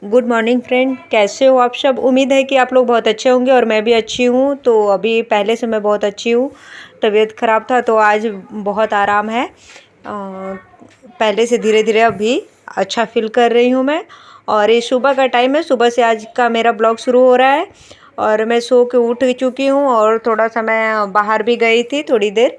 Good morning friend, कैसे हो आप सब। उम्मीद है कि आप लोग बहुत अच्छे होंगे और मैं भी अच्छी हूँ। तो अभी पहले से मैं बहुत अच्छी हूँ। तबीयत ख़राब था तो आज बहुत आराम है। पहले से धीरे धीरे अभी अच्छा फील कर रही हूँ मैं। और ये सुबह का टाइम है, सुबह से आज का मेरा ब्लॉग शुरू हो रहा है। और मैं सो के उठ चुकी हूँ और थोड़ा सा मैं बाहर भी गई थी थोड़ी देर।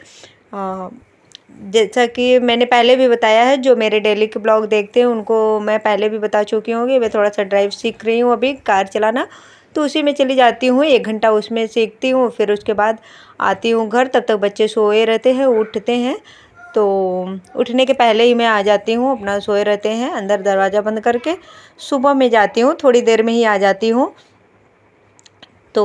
जैसा कि मैंने पहले भी बताया है, जो मेरे डेली के ब्लॉग देखते हैं उनको मैं पहले भी बता चुकी हूँ कि मैं थोड़ा सा ड्राइव सीख रही हूँ अभी, कार चलाना। तो उसी में चली जाती हूँ, 1 घंटा उसमें सीखती हूँ। फिर उसके बाद आती हूँ घर, तब तक बच्चे सोए रहते हैं, उठते हैं। तो उठने के पहले ही मैं आ जाती हूँ, अपना सोए रहते हैं अंदर दरवाज़ा बंद करके। सुबह में जाती हूँ, थोड़ी देर में ही आ जाती हूँ। तो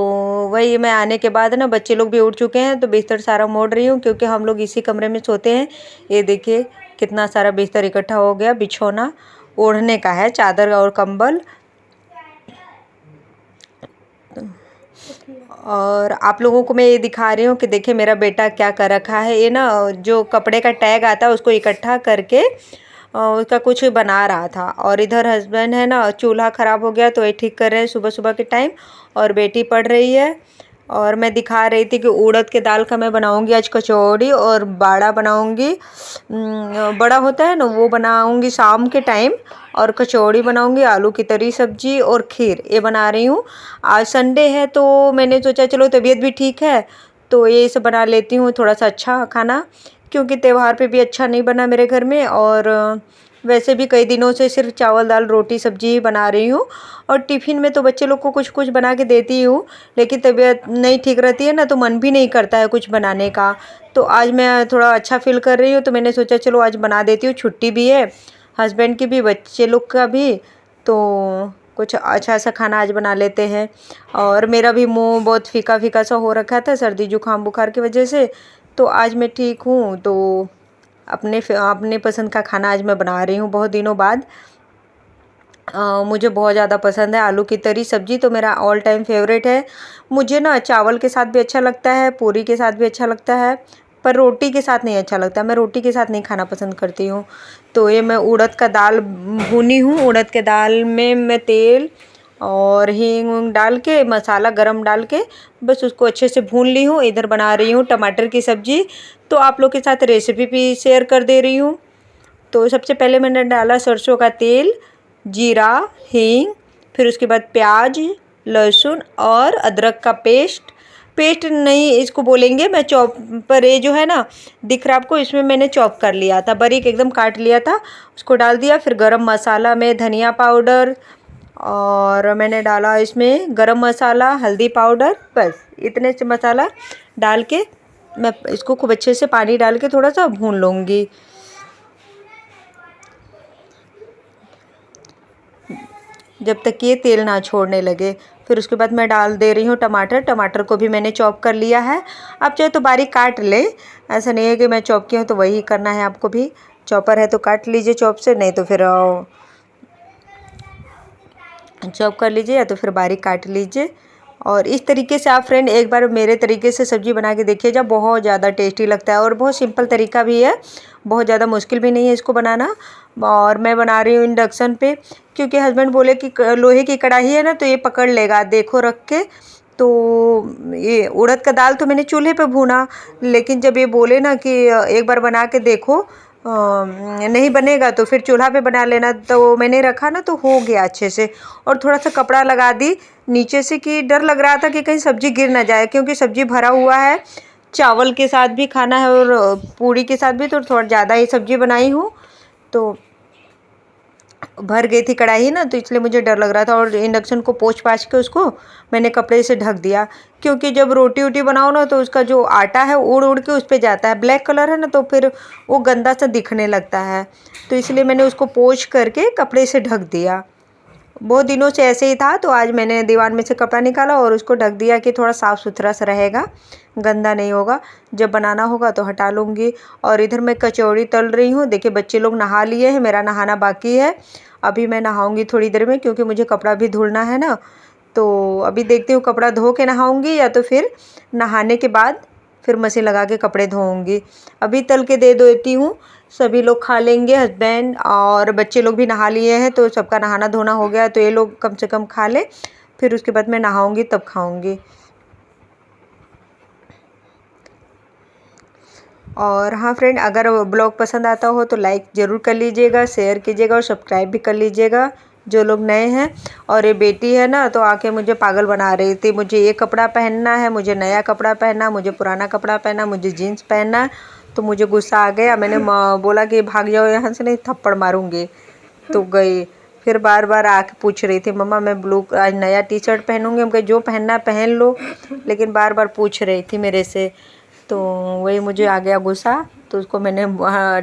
वही मैं आने के बाद ना बच्चे लोग भी उठ चुके हैं, तो बिस्तर सारा मोड़ रही हूँ क्योंकि हम लोग इसी कमरे में सोते हैं। ये देखिए कितना सारा बिस्तर इकट्ठा हो गया, बिछौना ओढ़ने का है, चादर और कंबल। और आप लोगों को मैं ये दिखा रही हूँ कि देखिए मेरा बेटा क्या कर रखा है। ये ना जो कपड़े का टैग आता है उसको इकट्ठा करके उसका कुछ बना रहा था। और इधर हस्बैंड है ना, चूल्हा ख़राब हो गया तो ये ठीक कर रहे हैं सुबह सुबह के टाइम। और बेटी पढ़ रही है। और मैं दिखा रही थी कि उड़द के दाल का मैं बनाऊंगी आज कचौड़ी, और बाड़ा बनाऊंगी। बड़ा होता है ना, वो बनाऊंगी शाम के टाइम। और कचौड़ी बनाऊंगी, आलू की तरी सब्जी और खीर, ये बना रही हूँ। आज संडे है तो मैंने सोचा चलो तबीयत भी ठीक है तो ये सब बना लेती हूँ, थोड़ा सा अच्छा खाना। क्योंकि त्यौहार पे भी अच्छा नहीं बना मेरे घर में। और वैसे भी कई दिनों से सिर्फ चावल दाल रोटी सब्जी ही बना रही हूँ। और टिफ़िन में तो बच्चे लोग को कुछ कुछ बना के देती हूँ। लेकिन तबीयत नहीं ठीक रहती है ना, तो मन भी नहीं करता है कुछ बनाने का। तो आज मैं थोड़ा अच्छा फ़ील कर रही हूँ तो मैंने सोचा चलो आज बना देती हूँ, छुट्टी भी है हस्बैंड की भी, बच्चे लोग का भी। तो कुछ अच्छा सा खाना आज बना लेते हैं। और मेरा भी मुंह बहुत फीका फीका सा हो रखा था सर्दी जुकाम बुखार की वजह से। तो आज मैं ठीक हूँ। तो अपने पसंद का खाना आज मैं बना रही हूँ बहुत दिनों बाद। मुझे बहुत ज़्यादा पसंद है आलू की तरी सब्ज़ी, तो मेरा ऑल टाइम फेवरेट है। मुझे ना चावल के साथ भी अच्छा लगता है, पूरी के साथ भी अच्छा लगता है, पर रोटी के साथ नहीं अच्छा लगता। मैं रोटी के साथ नहीं खाना पसंद करती हूँ। तो ये मैं उड़द का दाल भुनी हूँ, उड़द के दाल में मैं तेल और हींग उंग डाल के, मसाला गरम डाल के बस उसको अच्छे से भून ली हूँ। इधर बना रही हूँ टमाटर की सब्ज़ी। तो आप लोग के साथ रेसिपी भी शेयर कर दे रही हूँ। तो सबसे पहले मैंने डाला सरसों का तेल, जीरा, हींग, फिर उसके बाद प्याज, लहसुन और अदरक का पेस्ट। पेस्ट नहीं इसको बोलेंगे, मैं चॉप पर, ये जो है ना दिख रहा आपको, इसमें मैंने चॉप कर लिया था, बारीक एकदम काट लिया था, उसको डाल दिया। फिर गरम मसाला में धनिया पाउडर, और मैंने डाला इसमें गरम मसाला, हल्दी पाउडर, बस इतने से मसाला डाल के मैं इसको खूब अच्छे से पानी डाल के थोड़ा सा भून लूँगी जब तक कि ये तेल ना छोड़ने लगे। फिर उसके बाद मैं डाल दे रही हूँ टमाटर। टमाटर को भी मैंने चॉप कर लिया है। आप चाहे तो बारीक काट ले, ऐसा नहीं है कि मैं चॉप किया हूँ तो वही करना है आपको भी। चॉपर है तो काट लीजिए चॉप से, नहीं तो फिर चॉप कर लीजिए या तो फिर बारीक काट लीजिए। और इस तरीके से आप फ्रेंड एक बार मेरे तरीके से सब्ज़ी बना के देखिए, जब बहुत ज़्यादा टेस्टी लगता है। और बहुत सिंपल तरीका भी है, बहुत ज़्यादा मुश्किल भी नहीं है इसको बनाना। और मैं बना रही हूँ इंडक्शन पे, क्योंकि हस्बैंड बोले कि लोहे की कढ़ाई है ना तो ये पकड़ लेगा, देखो रख के। तो ये उड़द का दाल तो मैंने चूल्हे पे भूना, लेकिन जब ये बोले ना कि एक बार बना के देखो, नहीं बनेगा तो फिर चूल्हा पे बना लेना, तो मैंने रखा ना तो हो गया अच्छे से। और थोड़ा सा कपड़ा लगा दी नीचे से, कि डर लग रहा था कि कहीं सब्ज़ी गिर ना जाए, क्योंकि सब्ज़ी भरा हुआ है, चावल के साथ भी खाना है और पूड़ी के साथ भी, तो थोड़ा ज़्यादा ही सब्ज़ी बनाई हूँ। तो भर गई थी कढ़ाई ना, तो इसलिए मुझे डर लग रहा था। और इंडक्शन को पोंछ पाछ के उसको मैंने कपड़े से ढक दिया, क्योंकि जब रोटी वोटी बनाओ ना तो उसका जो आटा है उड़ उड़ के उस पर जाता है, ब्लैक कलर है ना, तो फिर वो गंदा सा दिखने लगता है। तो इसलिए मैंने उसको पोंछ करके कपड़े से ढक दिया। बहुत दिनों से ऐसे ही था, तो आज मैंने दीवार में से कपड़ा निकाला और उसको ढक दिया कि थोड़ा साफ़ सुथरा सा रहेगा, गंदा नहीं होगा। जब बनाना होगा तो हटा लूँगी। और इधर मैं कचौड़ी तल रही हूँ। देखिए बच्चे लोग नहा लिए हैं, मेरा नहाना बाकी है। अभी मैं नहाऊँगी थोड़ी देर में, क्योंकि मुझे कपड़ा भी धुलना है ना। तो अभी देखती हूँ कपड़ा धो के नहाऊँगी या तो फिर नहाने के बाद फिर मशीन लगा के कपड़े धोऊंगी। अभी तल के दे देती हूँ, सभी लोग खा लेंगे, हस्बैंड और बच्चे लोग भी नहा लिए हैं, तो सबका नहाना धोना हो गया, तो ये लोग कम से कम खा ले, फिर उसके बाद मैं नहाऊंगी तब खाऊंगी। और हाँ फ्रेंड, अगर ब्लॉग पसंद आता हो तो लाइक ज़रूर कर लीजिएगा, शेयर कीजिएगा और सब्सक्राइब भी कर लीजिएगा जो लोग नए हैं। और ये बेटी है ना, तो आके मुझे पागल बना रही थी, मुझे ये कपड़ा पहनना है, मुझे नया कपड़ा पहनना, मुझे पुराना कपड़ा पहनना, मुझे जीन्स पहनना। तो मुझे गुस्सा आ गया, मैंने बोला कि भाग जाओ यहाँ से, नहीं थप्पड़ मारूंगी। तो गई, फिर बार बार आके पूछ रही थी, मम्मा मैं ब्लू आज नया टी शर्ट पहनूंगी। हम कहे जो पहनना है पहन लो, लेकिन बार बार पूछ रही थी मेरे से। तो वही मुझे आ गया गुस्सा, तो उसको मैंने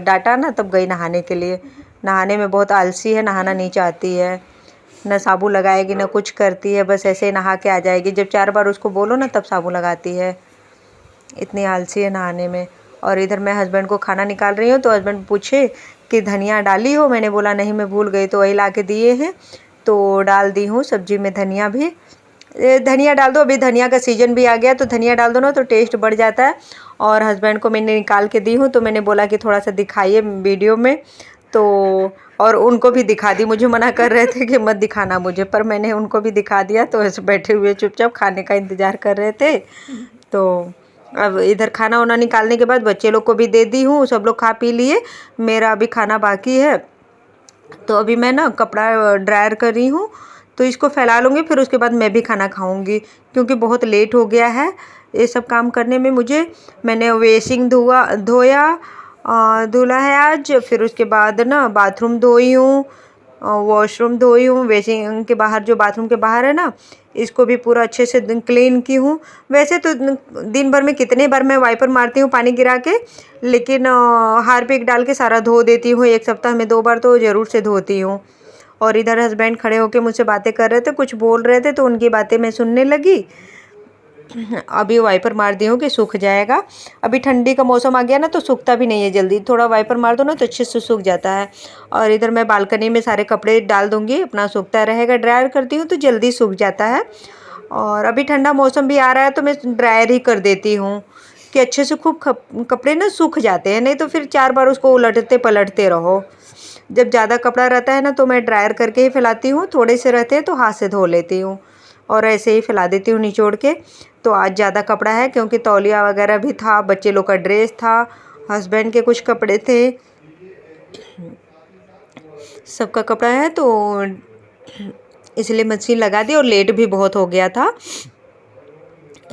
डांटा ना, तब गई नहाने के लिए। नहाने में बहुत आलसी है, नहाना नहीं चाहती है, ना साबुन लगाएगी ना कुछ करती है, बस ऐसे ही नहा के आ जाएगी। जब 4 बार उसको बोलो ना तब साबुन लगाती है, इतनी आलसी है नहाने में। और इधर मैं हस्बैंड को खाना निकाल रही हूँ, तो हस्बैंड पूछे कि धनिया डाली हो, मैंने बोला नहीं मैं भूल गई, तो वही ला के दिए हैं, तो डाल दी हूँ सब्जी में धनिया भी। धनिया डाल दो, अभी धनिया का सीज़न भी आ गया, तो धनिया डाल दो ना तो टेस्ट बढ़ जाता है। और हस्बैंड को मैंने निकाल के दी हूँ, तो मैंने बोला कि थोड़ा सा दिखाइए वीडियो में, तो और उनको भी दिखा दी। मुझे मना कर रहे थे कि मत दिखाना मुझे, पर मैंने उनको भी दिखा दिया, तो ऐसे बैठे हुए चुपचाप खाने का इंतज़ार कर रहे थे। तो अब इधर खाना वाना निकालने के बाद बच्चे लोग को भी दे दी हूँ, सब लोग खा पी लिए, मेरा अभी खाना बाकी है। तो अभी मैं ना कपड़ा ड्रायर कर रही हूँ, तो इसको फैला लूँगी, फिर उसके बाद मैं भी खाना खाऊँगी, क्योंकि बहुत लेट हो गया है ये सब काम करने में मुझे। मैंने वेसिंग धुला है आज, फिर उसके बाद ना बाथरूम धोई हूँ, वॉशरूम धोई हूँ, वेसिंग के बाहर जो बाथरूम के बाहर है ना, इसको भी पूरा अच्छे से क्लीन की हूँ। वैसे तो दिन भर में कितने बार मैं वाइपर मारती हूँ पानी गिरा के, लेकिन हार्पिक डाल के सारा धो देती हूँ, एक सप्ताह में 2 बार तो ज़रूर से धोती हूँ। और इधर हस्बैंड खड़े होके मुझसे बातें कर रहे थे, कुछ बोल रहे थे, तो उनकी बातें मैं सुनने लगी। अभी वाइपर मार दी हूँ कि सूख जाएगा। अभी ठंडी का मौसम आ गया ना, तो सूखता भी नहीं है जल्दी, थोड़ा वाइपर मार दो ना तो अच्छे से सूख जाता है। और इधर मैं बालकनी में सारे कपड़े डाल दूँगी, अपना सूखता रहेगा। ड्रायर करती हूँ तो जल्दी सूख जाता है। और अभी ठंडा मौसम भी आ रहा है, तो मैं ड्रायर ही कर देती हूँ कि अच्छे से खूब कपड़े ना सूख जाते हैं, नहीं तो फिर 4 बार उसको उलटते पलटते रहो। जब ज़्यादा कपड़ा रहता है ना, तो मैं ड्रायर करके ही फैलाती हूँ, थोड़े से रहते हैं तो हाथ से धो लेती हूँ और ऐसे ही फैला देती हूँ निचोड़ के। तो आज ज़्यादा कपड़ा है, क्योंकि तौलिया वगैरह भी था, बच्चे लोग का ड्रेस था, हस्बैंड के कुछ कपड़े थे, सबका कपड़ा है, तो इसलिए मशीन लगा दी। और लेट भी बहुत हो गया था,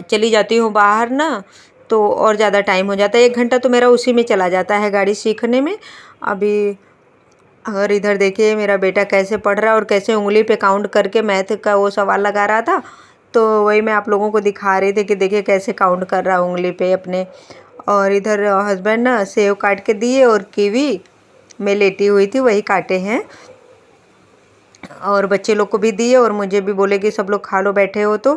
चली जाती हूँ बाहर ना, तो और ज़्यादा टाइम हो जाता है, 1 घंटा तो मेरा उसी में चला जाता है गाड़ी सीखने में। अभी और इधर देखिए मेरा बेटा कैसे पढ़ रहा है, और कैसे उंगली पे काउंट करके मैथ का वो सवाल लगा रहा था, तो वही मैं आप लोगों को दिखा रही थी कि देखिए कैसे काउंट कर रहा है उंगली पे अपने। और इधर हस्बैंड ना सेव काट के दिए, और कीवी मैं लेटी हुई थी वही काटे हैं, और बच्चे लोग को भी दिए, और मुझे भी बोले कि सब लोग खा लो बैठे हो तो।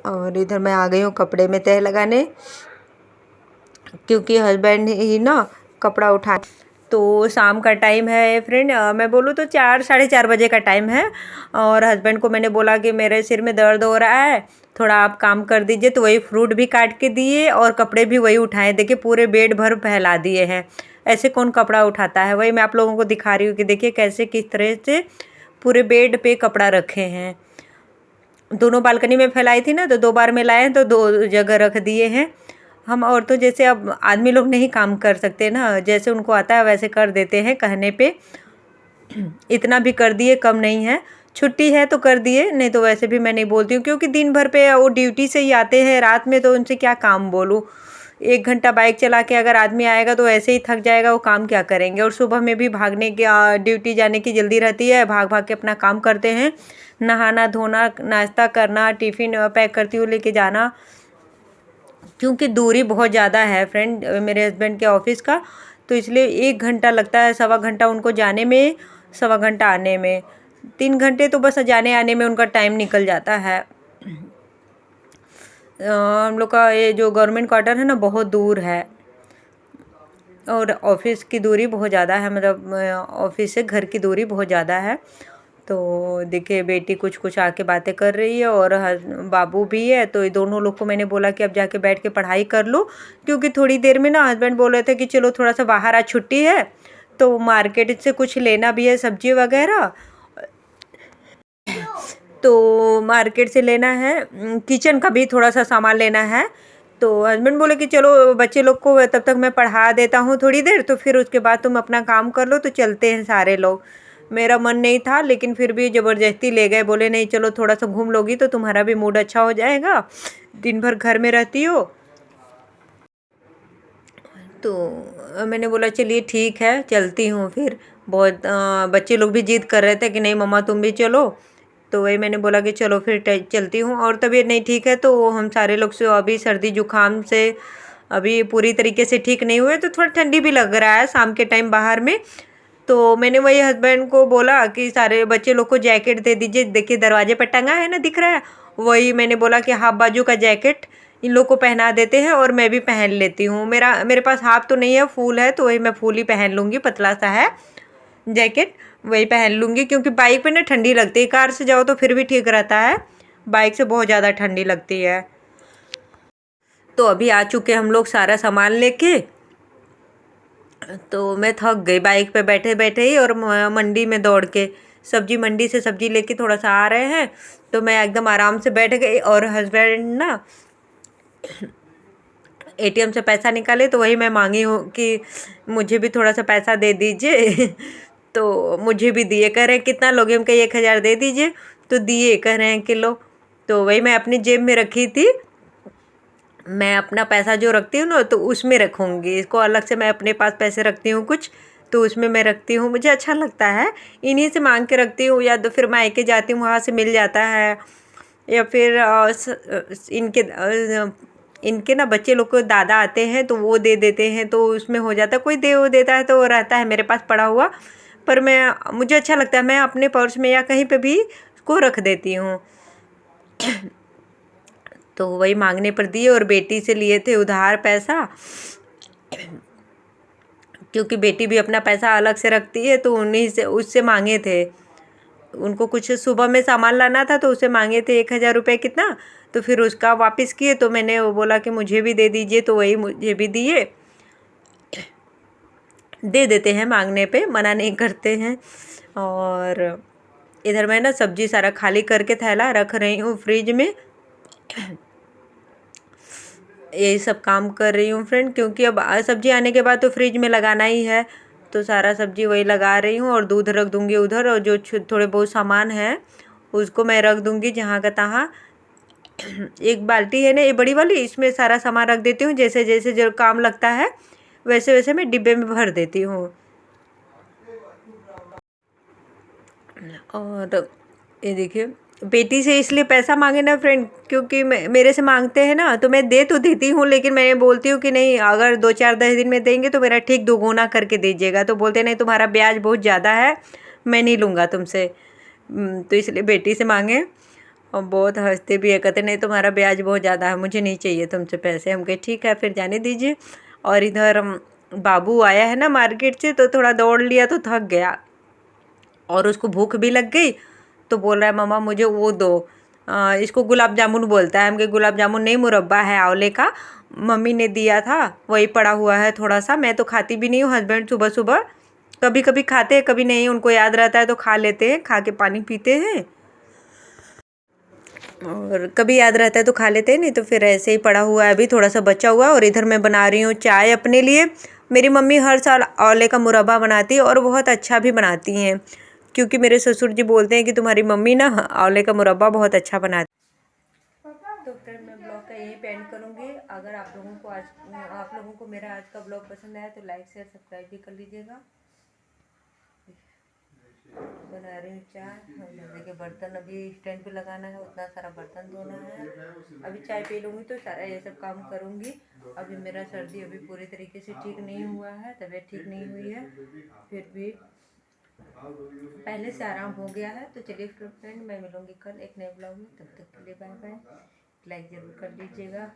और इधर मैं आ गई हूँ कपड़े में तह लगाने, क्योंकि हस्बैंड ही ना कपड़ा उठा। तो शाम का टाइम है फ्रेंड, मैं बोलूँ तो 4 साढ़े 4 बजे का टाइम है। और हस्बैंड को मैंने बोला कि मेरे सिर में दर्द हो रहा है, थोड़ा आप काम कर दीजिए, तो वही फ्रूट भी काट के दिए और कपड़े भी वही उठाए। देखिए पूरे बेड भर फैला दिए हैं, ऐसे कौन कपड़ा उठाता है। वही मैं आप लोगों को दिखा रही हूँ कि देखिए कैसे किस तरह से पूरे बेड पे कपड़ा रखे हैं। दोनों बालकनी में फैलाई थी ना, तो 2 बार में लाए हैं, तो 2 जगह रख दिए हैं। हम औरतों जैसे अब आदमी लोग नहीं काम कर सकते ना, जैसे उनको आता है वैसे कर देते हैं कहने पे। इतना भी कर दिए कम नहीं है, छुट्टी है तो कर दिए, नहीं तो वैसे भी मैं नहीं बोलती हूँ, क्योंकि दिन भर पे वो ड्यूटी से ही आते हैं रात में, तो उनसे क्या काम बोलूँ। 1 घंटा बाइक चला के अगर आदमी आएगा तो ऐसे ही थक जाएगा, वो काम क्या करेंगे। और सुबह में भी भागने की ड्यूटी जाने की जल्दी रहती है, भाग भाग के अपना काम करते हैं, नहाना धोना नाश्ता करना, टिफ़िन पैक करती हूँ लेके जाना, क्योंकि दूरी बहुत ज़्यादा है फ्रेंड मेरे हस्बैंड के ऑफिस का, तो इसलिए 1 घंटा लगता है, 1.25 घंटा उनको जाने में, 1.25 घंटा आने में, 3 घंटे तो बस जाने आने में उनका टाइम निकल जाता है। हम लोग का ये जो गवर्नमेंट क्वार्टर है ना बहुत दूर है, और ऑफिस की दूरी बहुत ज़्यादा है, मतलब ऑफिस से घर की दूरी बहुत ज़्यादा है, तो देखिए बेटी कुछ कुछ आके बातें कर रही है और बाबू भी है। तो ये दोनों लोग को मैंने बोला कि अब जाके बैठ के पढ़ाई कर लो, क्योंकि थोड़ी देर में ना हस्बैंड बोल रहे थे कि चलो थोड़ा सा बाहर, आज छुट्टी है तो मार्केट से कुछ लेना भी है, सब्जी वगैरह। तो मार्केट से लेना है, किचन का भी थोड़ा सा सामान लेना है। तो हस्बैंड बोले कि चलो बच्चे लोग को तब तक मैं पढ़ा देता हूँ थोड़ी देर, तो फिर उसके बाद तुम अपना काम कर लो, तो चलते हैं सारे लोग। मेरा मन नहीं था लेकिन फिर भी ज़बरदस्ती ले गए, बोले नहीं चलो थोड़ा सा घूम लोगी तो तुम्हारा भी मूड अच्छा हो जाएगा, दिन भर घर में रहती हो। तो मैंने बोला चलिए ठीक है चलती हूँ फिर। बहुत बच्चे लोग भी जिद कर रहे थे कि नहीं मम्मा तुम भी चलो। तो वही मैंने बोला कि चलो फिर चलती हूँ। और तबीयत नहीं ठीक है तो हम सारे लोग से अभी सर्दी जुकाम से अभी पूरी तरीके से ठीक नहीं हुए, तो थोड़ा ठंडी भी लग रहा है शाम के टाइम बाहर में। तो मैंने वही हस्बैंड को बोला कि सारे बच्चे लोग को जैकेट दे दीजिए, देखिए दरवाजे पर टंगा है ना, दिख रहा है। वही मैंने बोला कि हाफ बाजू का जैकेट इन लोग को पहना देते हैं और मैं भी पहन लेती हूँ। मेरे पास हाफ तो नहीं है, फुल है, तो वही मैं फुल ही पहन लूँगी, पतला सा है जैकेट, वही पहन लूँगी। क्योंकि बाइक पे ना ठंडी लगती है, कार से जाओ तो फिर भी ठीक रहता है, बाइक से बहुत ज़्यादा ठंडी लगती है। तो अभी आ चुके हम लोग सारा सामान लेके। तो मैं थक गई बाइक पे बैठे बैठे ही, और मंडी में दौड़ के सब्जी मंडी से सब्जी लेके थोड़ा सा आ रहे हैं। तो मैं एकदम आराम से बैठ गई और हस्बैंड ना एटीएम से पैसा निकाले, तो वही मैं मांगी हूँ कि मुझे भी थोड़ा सा पैसा दे दीजिए। तो मुझे भी दिए, कह रहे हैं कितना लोगे, हम कहीं 1,000 दे दीजिए। तो दिए, कह रहे हैं किलो। तो वही मैं अपनी जेब में रखी थी, मैं अपना पैसा जो रखती हूँ ना तो उसमें रखूँगी, इसको अलग से मैं अपने पास पैसे रखती हूँ कुछ, तो उसमें मैं रखती हूँ, मुझे अच्छा लगता है। इन्हीं से मांग के रखती हूँ, या तो फिर मायके जाती हूँ वहाँ से मिल जाता है, या फिर इनके ना बच्चे लोग को दादा आते हैं तो वो दे देते हैं, तो उसमें हो जाता है, कोई दे वो देता है तो वो रहता है मेरे पास पड़ा हुआ। पर मुझे अच्छा लगता है, मैं अपने पर्स में या कहीं पे भी उसको रख देती हूँ। तो वही मांगने पर दिए, और बेटी से लिए थे उधार पैसा, क्योंकि बेटी भी अपना पैसा अलग से रखती है, तो उन्हीं से उससे मांगे थे। उनको कुछ सुबह में सामान लाना था तो उससे मांगे थे 1,000 रुपये कितना। तो फिर उसका वापस किए, तो मैंने वो बोला कि मुझे भी दे दीजिए, तो वही मुझे भी दिए। दे देते हैं, मांगने पे मना नहीं करते हैं। और इधर मैं ना सब्जी सारा खाली करके थैला रख रही हूँ फ्रिज में, यही सब काम कर रही हूँ फ्रेंड। क्योंकि अब सब्जी आने के बाद तो फ्रिज में लगाना ही है, तो सारा सब्जी वही लगा रही हूँ। और दूध रख दूँगी उधर, और जो थोड़े बहुत सामान है उसको मैं रख दूँगी जहाँ का तहाँ। एक बाल्टी है ना ये बड़ी वाली, इसमें सारा सामान रख देती हूँ, जैसे जैसे जो काम लगता है वैसे वैसे मैं डिब्बे में भर देती हूँ। और ये देखिए, बेटी से इसलिए पैसा मांगे ना फ्रेंड, क्योंकि मेरे से मांगते हैं ना तो मैं दे तो देती हूँ, लेकिन मैं बोलती हूँ कि नहीं, अगर 2-4-10 दिन में देंगे तो मेरा ठीक दोगुना करके दीजिएगा। तो बोलते नहीं, तुम्हारा ब्याज बहुत ज़्यादा है, मैं नहीं लूँगा तुमसे। तो इसलिए बेटी से मांगे, और बहुत हंसते भी है, कहते नहीं तुम्हारा ब्याज बहुत ज़्यादा है, मुझे नहीं चाहिए तुमसे पैसे। हम कहे ठीक है फिर जाने दीजिए। और इधर बाबू आया है ना मार्केट से, तो थोड़ा दौड़ लिया तो थक गया, और उसको भूख भी लग गई। तो बोल रहा है मम्मा मुझे वो दो, इसको गुलाब जामुन बोलता है। हमके गुलाब जामुन नहीं, मुरब्बा है आंवले का, मम्मी ने दिया था, वही पड़ा हुआ है थोड़ा सा। मैं तो खाती भी नहीं हूँ, हस्बैंड सुबह सुबह कभी कभी खाते हैं, कभी नहीं, उनको याद रहता है तो खा लेते हैं, खा के पानी पीते हैं। और कभी याद रहता है तो खा लेते हैं, नहीं तो फिर ऐसे ही पड़ा हुआ है, अभी थोड़ा सा बचा हुआ है। और इधर मैं बना रही हूँ चाय अपने लिए। मेरी मम्मी हर साल आंवले का मुरब्बा बनाती है, और बहुत अच्छा भी बनाती हैं, क्योंकि मेरे ससुर जी बोलते हैं कि तुम्हारी मम्मी ना आंवले का मुरब्बा बहुत अच्छा बनाती है। तो फिर मैं ब्लॉग का यही एंड करूँगी। अगर आप लोगों को मेरा आज का ब्लॉग पसंद आया तो लाइक शेयर सब्सक्राइब भी कर लीजिएगा। बना रही हूँ चाय, और जैसे कि बर्तन अभी स्टैंड पे लगाना है, उतना सारा बर्तन धोना है। अभी चाय पी लूँगी तो सारा ये सब काम करूँगी। अभी मेरा सर्दी अभी पूरी तरीके से ठीक नहीं हुआ है, तबीयत ठीक नहीं हुई है, फिर भी पहले से आराम हो गया है। तो चलिए फ्रेंड, मैं मिलूँगी कल एक नए ब्लॉग में, तब तक के लिए बाय बाय। लाइक ज़रूर कर लीजिएगा।